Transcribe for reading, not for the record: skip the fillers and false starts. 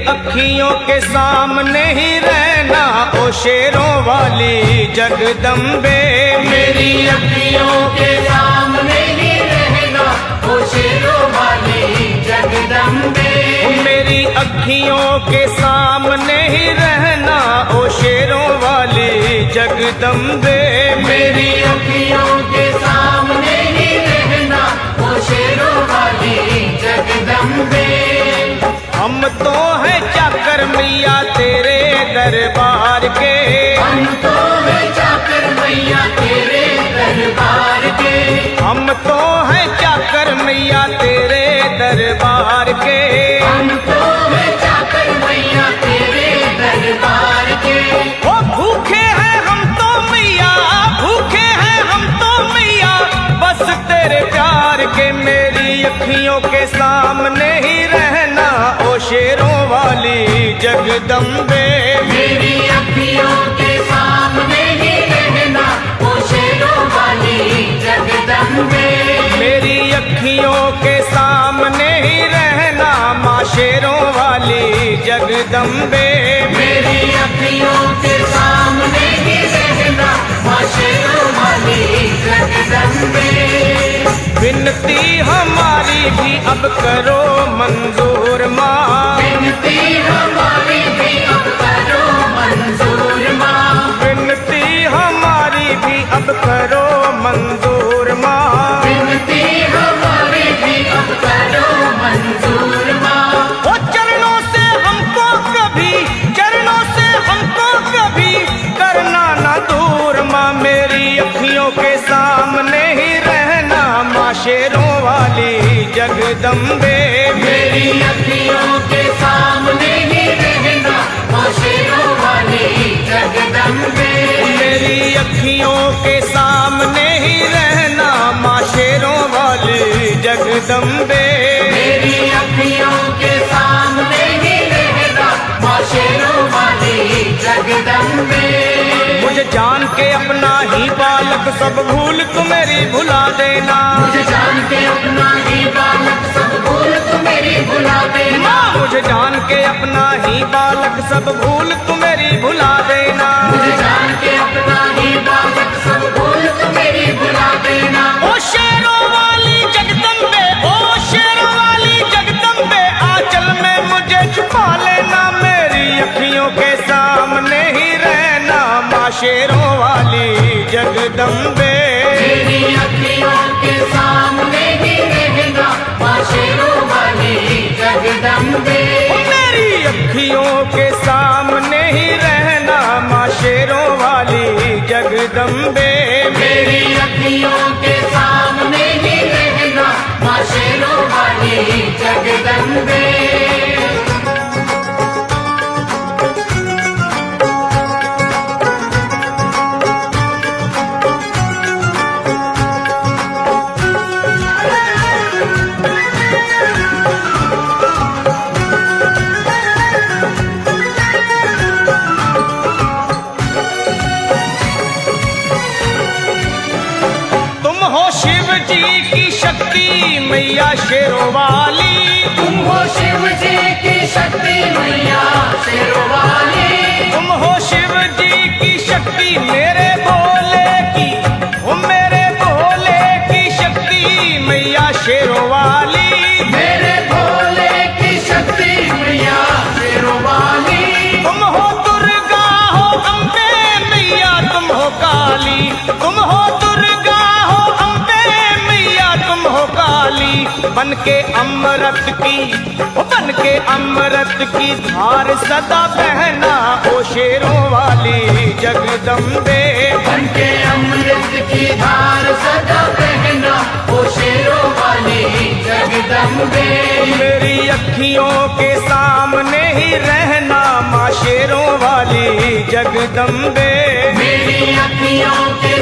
अखियों के सामने ही रहना ओ शेरों वाली जगदम्बे। मेरी अखियों के सामने ही रहना ओ शेरों वाली जगदम्बे। मेरी अखियों के सामने ही रहना ओ शेरों वाली जगदम्बे। मेरी अखियों के सामने ही रहना ओ शेरों वाली जगदम्बे। हम तो हैं चाकर मैया तेरे दरबार के। हम तो हैं चाकर मैया तेरे दरबार के। हम तो हैं चाकर मैया तेरे दरबार के। हम तो हैं चाकर मैया तेरे दरबार के। ओ भूखे हैं हम तो मैया, भूखे हैं हम तो मैया बस तेरे प्यार के। मेरी अखियों के सामने ही रहना ओ शेरों वाली जगदम्बे। मेरी अखियों के सामने ही रहना ओ शेरों वाली जगदम्बे। मेरी अखियों के सामने ही रहना माँ शेरों वाली जगदम्बे। मेरी अखियों के सामने ही रहना माँ शेरों वाली जगदम्बे। विनती हमारी भी अब करो मंजूर माँ। विनती हमारी भी अब करो मंजूर माँ। विनती हमारी भी अब करो मंजूर माँ। विनती हमारी भी अब करो मंजूर माँ। ओ चरणों से हमको कभी, चरणों से हमको कभी करना ना दूर माँ। मेरी अखियों के सामने ही रहना माँ शेरों वाली जगदम्बे। मेरी अखियों के सामने ही रहना माँ शेरों वाली जगदम्बे। मेरी अखियों के सामने ही रहना माँ शेरों वाली जगदम्बे। मेरी अखियों के सामने ही रहना माँ शेरों वाली जगदम्बे। मुझे जान के अपना ही बालक सब भूल तू मेरी भुला देना। मुझे जान के अपना ही बालक सब भूल तू मेरी भुला देना। मुझे जान के अपना ही बालक सब भूल तू मेरी भुला देना। मुझे जान के अपना ही बालक सब भूल तू मेरी भुला देना। ओ शेरों वाली जगदम्बे, ओ शेरों वाली जगदम्बे आंचल में मुझे छुपा लेना। मेरी अखियों के सामने ही रहना माँ शेरों वाली जगदम्बे। मेरी अखियों के सामने ही रहना माँ शेरों वाली जगदम्बे। मेरी अखियों के सामने ही रहना माँ शेरों वाली जगदम्बे। मेरी अखियों के सामने ही रहना माँ शेरों वाली जगदम्बे। तुम हो शिव जी की शक्ति मैया शेरों वाली। तुम हो शिव जी की शक्ति मैया शेरों वाली। तुम हो शिव जी की शक्ति मेरे भोले की, ओ मेरे भोले की शक्ति मैया शेरों वाली। मेरे भोले की शक्ति मैया शेरों वाली। तुम हो दुर्गा हो अम्बे मैया तुम हो काली। तुम हो दुर्गा हो अम्बे मैया तुम हो काली। बन के अमृत की, ओ बन के अमृत की धार सदा बहना ओ शेरों वाली जगदम्बे। बन के अमृत की धार सदा बहना ओ शेरों वाली जगदम्बे। मेरी अखियों के सामने ही रहना माँ शेरों वाली जगदम्बे। मेरी अखियों के